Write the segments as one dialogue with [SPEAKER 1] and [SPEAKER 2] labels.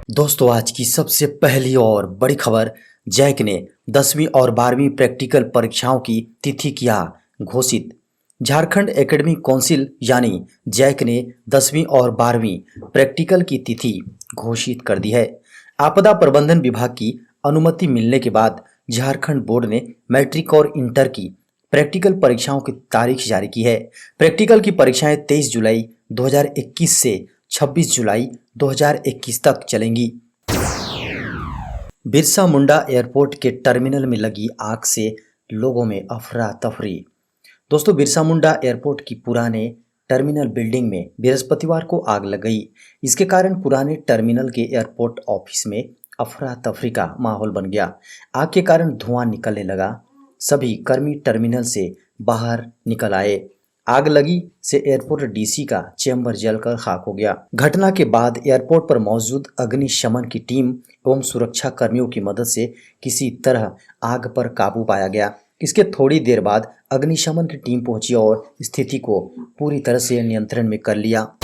[SPEAKER 1] दोस्तों आज की सबसे पहली और बड़ी खबर। जैक ने 10वीं और 12वीं प्रैक्टिकल परीक्षाओं की तिथि किया घोषित। झारखंड एकेडमिक काउंसिल यानी जैक ने 10वीं और 12वीं प्रैक्टिकल की तिथि घोषित कर दी है। आपदा प्रबंधन विभाग की अनुमति मिलने के बाद झारखंड बोर्ड ने मैट्रिक और इंटर की प्रैक्टिकल परीक्षाओं की तारीख जारी की है। प्रैक्टिकल की परीक्षाएं 23 जुलाई 2021 से 26 जुलाई 2021 तक चलेंगी। बिरसा मुंडा एयरपोर्ट के टर्मिनल में लगी आग से लोगों में अफरा तफरी। दोस्तों बिरसा मुंडा एयरपोर्ट की पुराने टर्मिनल बिल्डिंग में बृहस्पतिवार को आग लग गई। इसके कारण पुराने टर्मिनल के एयरपोर्ट ऑफिस में अफरा तफरी का माहौल बन गया। आग के कारण धुआं निकलने लगा। सभी कर्मी टर्मिनल से बाहर निकल आए। आग लगी से एयरपोर्ट डीसी का चेंबर जलकर खाक हो गया। घटना के बाद एयरपोर्ट पर मौजूद अग्निशमन की टीम एवं सुरक्षा कर्मियों की मदद से किसी तरह आग पर काबू पाया गया। इसके थोड़ी देर बाद अग्निशमन की टीम पहुंची और स्थिति को पूरी तरह से नियंत्रण में कर लिया।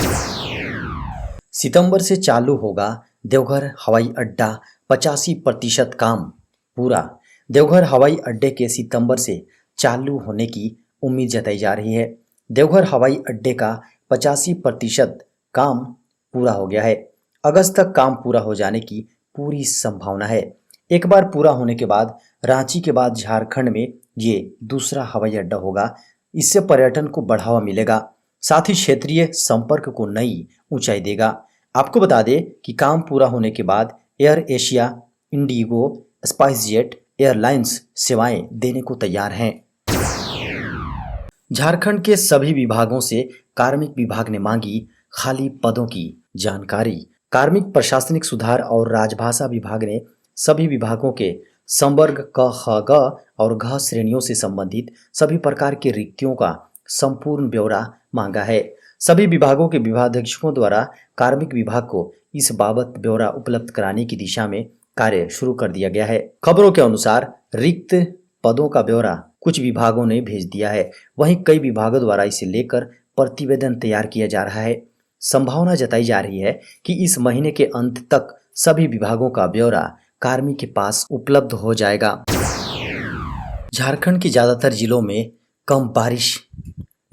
[SPEAKER 1] सितंबर से चालू होगा देवघर हवाई अड्डा, 85% काम पूरा। देवघर हवाई अड्डे के सितंबर से चालू होने की उम्मीद जताई जा रही है। देवघर हवाई अड्डे का 85% काम पूरा हो गया है। अगस्त तक काम पूरा हो जाने की पूरी संभावना है। एक बार पूरा होने के बाद रांची के बाद झारखंड में ये दूसरा हवाई अड्डा होगा। इससे पर्यटन को बढ़ावा मिलेगा, साथ ही क्षेत्रीय संपर्क को नई ऊंचाई देगा। आपको बता दें कि काम पूरा होने के बाद air Asia, Indigo, SpiceJet airlines सेवाएं देने को तैयार हैं। झारखंड के सभी विभागों से कार्मिक विभाग ने मांगी खाली पदों की जानकारी। कार्मिक प्रशासनिक सुधार और राजभाषा विभाग ने सभी विभागों के संवर्ग क, ख, ग और घ श्रेणियों से संबंधित सभी प्रकार की रिक्तियों का संपूर्ण ब्यौरा मांगा है। सभी विभागों के विभागाध्यक्षों द्वारा कार्मिक विभाग को इस बाबत ब्यौरा उपलब्ध कराने की दिशा में कार्य शुरू कर दिया गया है। खबरों के अनुसार रिक्त पदों का ब्यौरा कुछ विभागों ने भेज दिया है, वहीं कई विभागों द्वारा इसे लेकर प्रतिवेदन तैयार किया जा रहा है। संभावना जताई जा रही है कि इस महीने के अंत तक सभी विभागों का ब्यौरा कार्मिक के पास उपलब्ध हो जाएगा। झारखंड के ज्यादातर जिलों में कम बारिश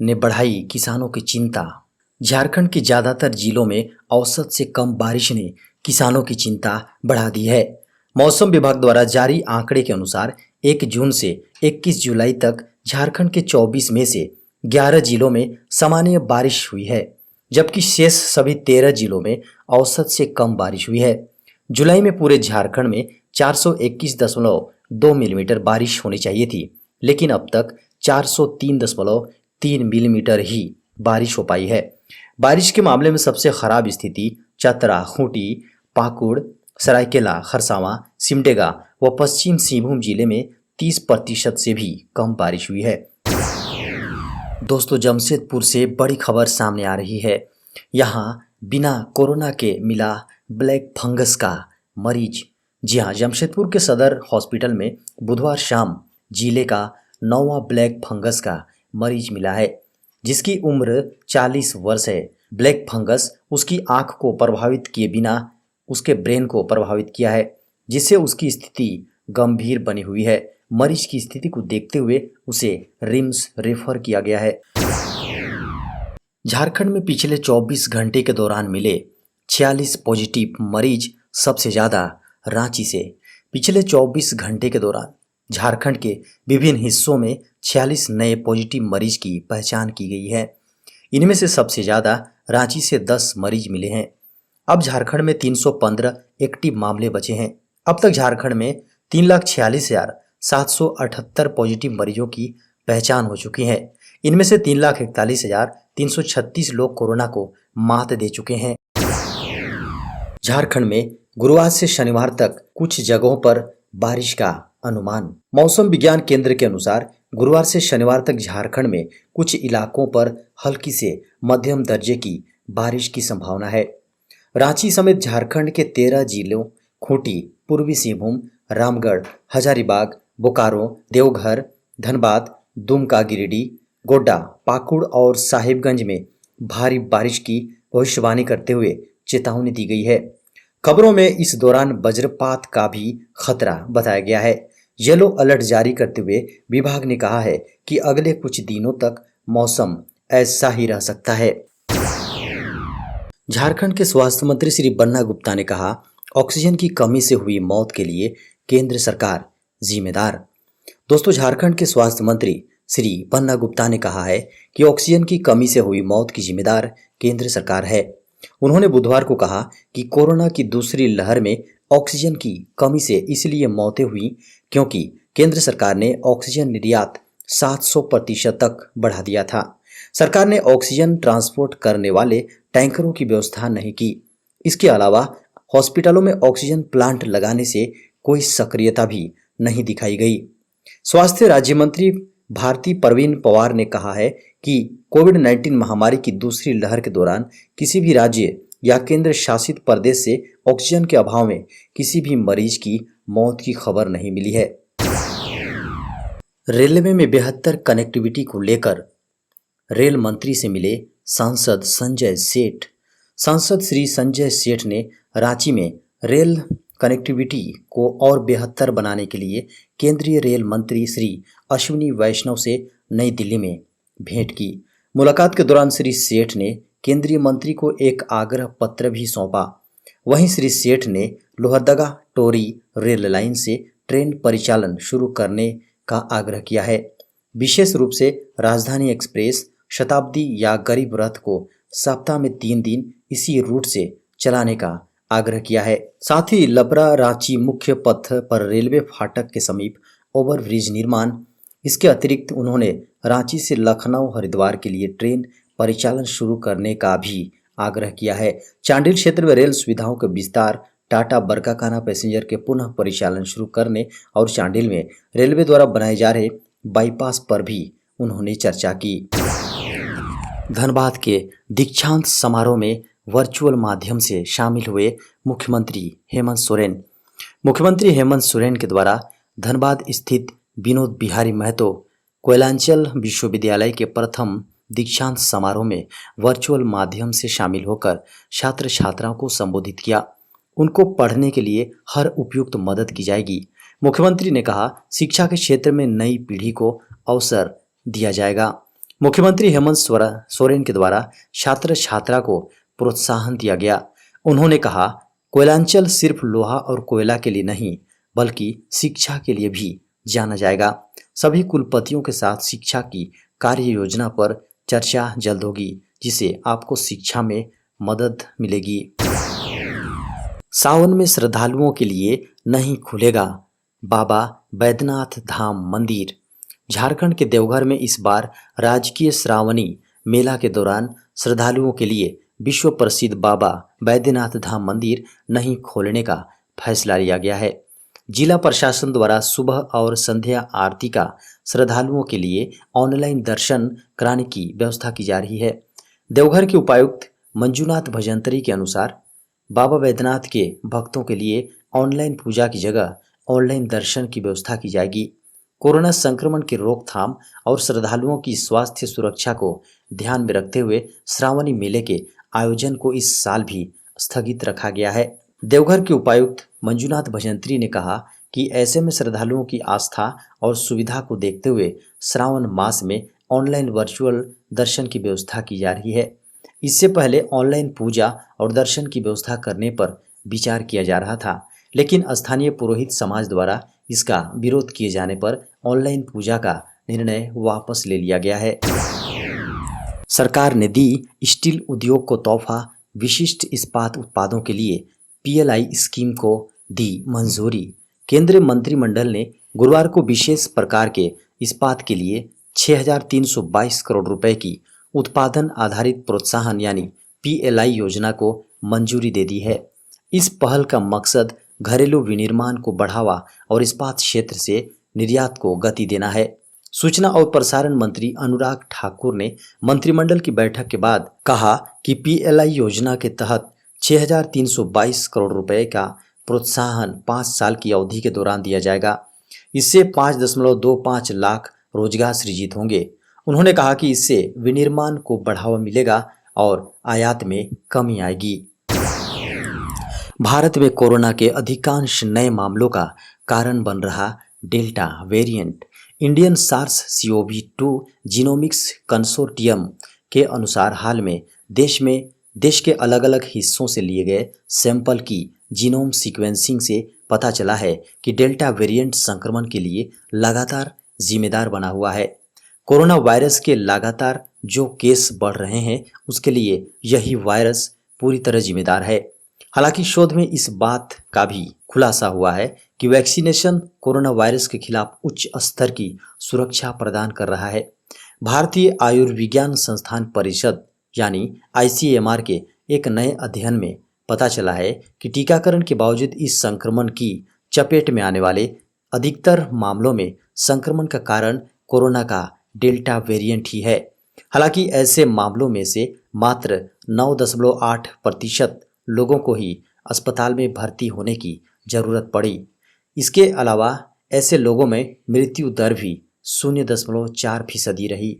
[SPEAKER 1] ने बढ़ाई किसानों की चिंता। झारखंड के ज्यादातर जिलों में औसत से कम बारिश ने किसानों की चिंता बढ़ा दी है। मौसम विभाग द्वारा जारी आंकड़े के अनुसार 1 जून से 21 जुलाई तक झारखंड के 24 में से 11 जिलों में सामान्य बारिश हुई है, जबकि शेष सभी 13 जिलों में औसत से कम बारिश हुई है। जुलाई में पूरे झारखंड में 421.2 मिलीमीटर बारिश होनी चाहिए थी, लेकिन अब तक 403.3 मिलीमीटर ही बारिश हो पाई है। बारिश के मामले में सबसे खराब स्थिति चतरा, खूंटी, पाकुड़, सरायकेला, खरसावां, सिमडेगा व पश्चिम सिंहभूम जिले में 30% से भी कम बारिश हुई है। दोस्तों जमशेदपुर से बड़ी खबर सामने आ रही है। यहाँ बिना कोरोना के मिला ब्लैक फंगस का मरीज। जी हाँ, जमशेदपुर के सदर हॉस्पिटल में बुधवार शाम जिले का 9वां ब्लैक फंगस का मरीज मिला है, जिसकी उम्र 40 वर्ष है। ब्लैक फंगस उसकी आंख को प्रभावित किए बिना उसके ब्रेन को प्रभावित किया है, जिससे उसकी स्थिति गंभीर बनी हुई है। मरीज की स्थिति को देखते हुए उसे रिम्स रेफर किया गया है। झारखंड में पिछले 24 घंटे के दौरान मिले 46 पॉजिटिव मरीज, सबसे ज्यादा रांची से। पिछले 24 घंटे के दौरान झारखंड के विभिन्न हिस्सों में 46 नए पॉजिटिव मरीज की पहचान की गई है। इनमें से सबसे ज्यादा रांची से 10 मरीज मिले हैं। अब झारखंड में 315 एक्टिव मामले बचे हैं। अब तक झारखंड में 3,46,778 पॉजिटिव मरीजों की पहचान हो चुकी है। इनमें से 3,41,336 लोग कोरोना को मात दे चुके हैं। झारखंड में गुरुवार से शनिवार तक कुछ जगहों पर बारिश का अनुमान। मौसम विज्ञान केंद्र के अनुसार गुरुवार से शनिवार तक झारखंड में कुछ इलाकों पर हल्की से मध्यम दर्जे की बारिश की संभावना है। रांची समेत झारखंड के 13 जिलों खूंटी, पूर्वी सिंहभूम, रामगढ़, हजारीबाग, बोकारो, देवघर, धनबाद, दुमका, गिरिडीह, गोड्डा, पाकुड़ और साहिबगंज में भारी बारिश की भविष्यवाणी करते हुए चेतावनी दी गई है। खबरों में इस दौरान वज्रपात का भी खतरा बताया गया है। येलो अलर्ट जारी करते हुए विभाग ने कहा है कि अगले कुछ दिनों तक मौसम ऐसा ही रह सकता है। झारखंड के स्वास्थ्य मंत्री श्री बन्ना गुप्ता ने कहा, ऑक्सीजन की कमी से हुई मौत के लिए केंद्र सरकार जिम्मेदार। दोस्तों, झारखंड के स्वास्थ्य मंत्री श्री बन्ना गुप्ता ने कहा है कि ऑक्सीजन की कमी से हुई मौत की जिम्मेदार केंद्र सरकार है। उन्होंने बुधवार को कहा कि कोरोना की दूसरी लहर में ऑक्सीजन की कमी से इसलिए मौतें हुई क्योंकि केंद्र सरकार ने ऑक्सीजन निर्यात 700% तक बढ़ा दिया था। सरकार ने ऑक्सीजन ट्रांसपोर्ट करने वाले टैंकरों की व्यवस्था नहीं की। इसके अलावा हॉस्पिटलों में ऑक्सीजन प्लांट लगाने से कोई सक्रियता भी नहीं दिखाई गई। स्वास्थ्य राज्य मंत्री भारती परवीन पवार ने कहा है कि कोविड-19 महामारी की दूसरी लहर के दौरान किसी भी राज्य या केंद्र शासित प्रदेश से ऑक्सीजन के अभाव में किसी भी मरीज की मौत की खबर नहीं मिली है। रेलवे में बेहतर कनेक्टिविटी को लेकर रेल मंत्री से मिले सांसद संजय सेठ। सांसद श्री संजय सेठ ने रांची में रेल कनेक्टिविटी को और बेहतर बनाने के लिए केंद्रीय रेल मंत्री श्री अश्विनी वैष्णव से नई दिल्ली में भेंट की। मुलाकात के दौरान श्री सेठ ने केंद्रीय मंत्री को एक आग्रह पत्र भी सौंपा। वहीं श्री सेठ ने लोहरदगा टोरी रेल लाइन से ट्रेन परिचालन शुरू करने का आग्रह किया है। विशेष रूप से राजधानी एक्सप्रेस, शताब्दी या गरीब रथ को सप्ताह में 3 दिन इसी रूट से चलाने का आग्रह किया है। साथ ही लबरा रांची मुख्य पथ पर रेलवे फाटक के समीप ओवरब्रिज निर्माण। इसके अतिरिक्त उन्होंने रांची से लखनऊ हरिद्वार के लिए ट्रेन परिचालन शुरू करने का भी आग्रह किया है। चांडिल क्षेत्र में रेल सुविधाओं के विस्तार, टाटा बरकाकाना पैसेंजर के पुनः परिचालन शुरू करने और चांडिल में रेलवे द्वारा बनाए जा रहे बाईपास पर भी उन्होंने चर्चा की। धनबाद के दीक्षांत समारोह में वर्चुअल माध्यम से शामिल हुए मुख्यमंत्री हेमंत सोरेन। मुख्यमंत्री हेमंत सोरेन के द्वारा धनबाद स्थित विनोद बिहारी महतो कोयलांचल विश्वविद्यालय के प्रथम दीक्षांत समारोह में वर्चुअल माध्यम से शामिल होकर छात्र छात्राओं को संबोधित किया। उनको पढ़ने के लिए हर उपयुक्त मदद की जाएगी। मुख्यमंत्री ने कहा, शिक्षा के क्षेत्र में नई पीढ़ी को अवसर दिया जाएगा। मुख्यमंत्री हेमंत सोरेन के द्वारा छात्र छात्रा को प्रोत्साहन दिया गया। उन्होंने कहा, कोयलांचल सिर्फ लोहा और कोयला के लिए नहीं बल्कि शिक्षा के लिए भी जाना जाएगा। सभी कुलपतियों के साथ शिक्षा की कार्य योजना पर चर्चा जल्द होगी, जिससे आपको शिक्षा में मदद मिलेगी। सावन में श्रद्धालुओं के लिए नहीं खुलेगा बाबा बैद्यनाथ धाम मंदिर। झारखंड के देवघर में इस बार राजकीय श्रावणी मेला के दौरान श्रद्धालुओं के लिए विश्व प्रसिद्ध बाबा बैद्यनाथ धाम मंदिर नहीं खोलने का फैसला लिया गया है। जिला प्रशासन द्वारा सुबह और संध्या आरती का श्रद्धालुओं के लिए ऑनलाइन दर्शन कराने की व्यवस्था की जा रही है। देवघर के उपायुक्त मंजूनाथ भजंत्री के अनुसार बाबा बैद्यनाथ के भक्तों के लिए ऑनलाइन पूजा की जगह ऑनलाइन दर्शन की व्यवस्था की जाएगी। कोरोना संक्रमण की रोकथाम और श्रद्धालुओं की स्वास्थ्य सुरक्षा को ध्यान में रखते हुए श्रावणी मेले के आयोजन को इस साल भी स्थगित रखा गया है। देवघर के उपायुक्त मंजूनाथ भजंत्री ने कहा कि ऐसे में श्रद्धालुओं की आस्था और सुविधा को देखते हुए श्रावण मास में ऑनलाइन वर्चुअल दर्शन की व्यवस्था की जा रही है। इससे पहले ऑनलाइन पूजा और दर्शन की व्यवस्था करने पर विचार किया जा रहा था, लेकिन स्थानीय पुरोहित समाज द्वारा इसका विरोध किए जाने पर ऑनलाइन पूजा का निर्णय वापस ले लिया गया है। सरकार ने दी स्टील उद्योग को तोहफा, विशिष्ट इस्पात उत्पादों के लिए पीएलआई स्कीम को दी मंजूरी। केंद्रीय मंत्रिमंडल ने गुरुवार को विशेष प्रकार के इस्पात के लिए 6,322 करोड़ रुपए की उत्पादन आधारित प्रोत्साहन यानी पीएलआई योजना को मंजूरी दे दी है। इस पहल का मकसद घरेलू विनिर्माण को बढ़ावा और इस्पात क्षेत्र से निर्यात को गति देना है। सूचना और प्रसारण मंत्री अनुराग ठाकुर ने मंत्रिमंडल की बैठक के बाद कहा कि पीएलआई योजना के तहत 6,322 करोड़ रुपए का प्रोत्साहन 5 साल की अवधि के दौरान दिया जाएगा। इससे 5.25 लाख रोजगार सृजित होंगे। उन्होंने कहा कि इससे विनिर्माण को बढ़ावा मिलेगा और आयात में कमी आएगी। भारत में कोरोना के अधिकांश नए मामलों का कारण बन रहा delta variant. Indian SARS CoV-2 genomics consortium के अनुसार हाल में देश के अलग अलग हिस्सों से लिए गए सैंपल की जीनोम सीक्वेंसिंग से पता चला है कि डेल्टा वेरिएंट संक्रमण के लिए लगातार जिम्मेदार बना हुआ है। कोरोना वायरस के लगातार जो केस बढ़ रहे हैं उसके लिए यही वायरस पूरी तरह जिम्मेदार है। हालांकि शोध में इस बात का भी खुलासा हुआ है कि वैक्सीनेशन कोरोना वायरस के खिलाफ उच्च स्तर की सुरक्षा प्रदान कर रहा है। भारतीय आयुर्विज्ञान संस्थान परिषद यानी ICMR के एक नए अध्ययन में पता चला है कि टीकाकरण के बावजूद इस संक्रमण की चपेट में आने वाले अधिकतर मामलों में संक्रमण का कारण कोरोना का डेल्टा वेरिएंट ही है। हालांकि ऐसे मामलों में से मात्र 9.8% लोगों को ही अस्पताल में भर्ती होने की जरूरत पड़ी। इसके अलावा ऐसे लोगों में मृत्यु दर भी 0.4% रही।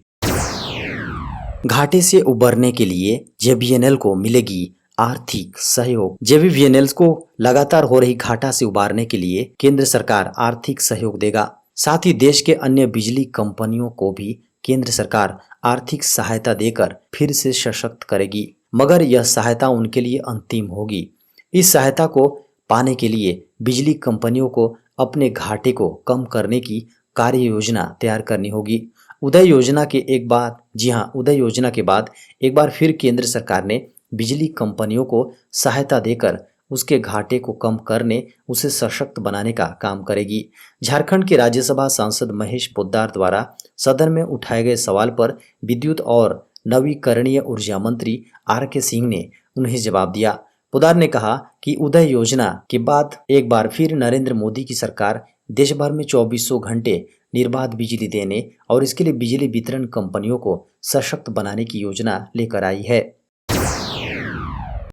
[SPEAKER 1] घाटे से उबरने के लिए JBNL को मिलेगी आर्थिक सहयोग। JBNL को लगातार हो रही घाटा से उबारने के लिए केंद्र सरकार आर्थिक सहयोग देगा। साथ ही देश के अन्य बिजली कंपनियों को भी केंद्र सरकार आर्थिक सहायता देकर फिर से सशक्त करेगी, मगर यह सहायता उनके लिए अंतिम होगी। इस सहायता को पाने के लिए बिजली कंपनियों को अपने घाटे को कम करने की कार्य योजना तैयार करनी होगी। उदय योजना के बाद एक बार फिर केंद्र सरकार ने बिजली कंपनियों को सहायता देकर उसके घाटे को कम करने, उसे सशक्त बनाने का काम करेगी। झारखंड के राज्यसभा सांसद महेश पोद्दार द्वारा सदन में उठाए गए सवाल पर विद्युत और नवीकरणीय ऊर्जा मंत्री RK सिंह ने उन्हें जवाब दिया। पोद्दार ने कहा कि उदय योजना के बाद एक बार फिर नरेंद्र मोदी की सरकार देश भर में 2400 घंटे निर्बाध बिजली देने और इसके लिए बिजली वितरण कंपनियों को सशक्त बनाने की योजना लेकर आई है।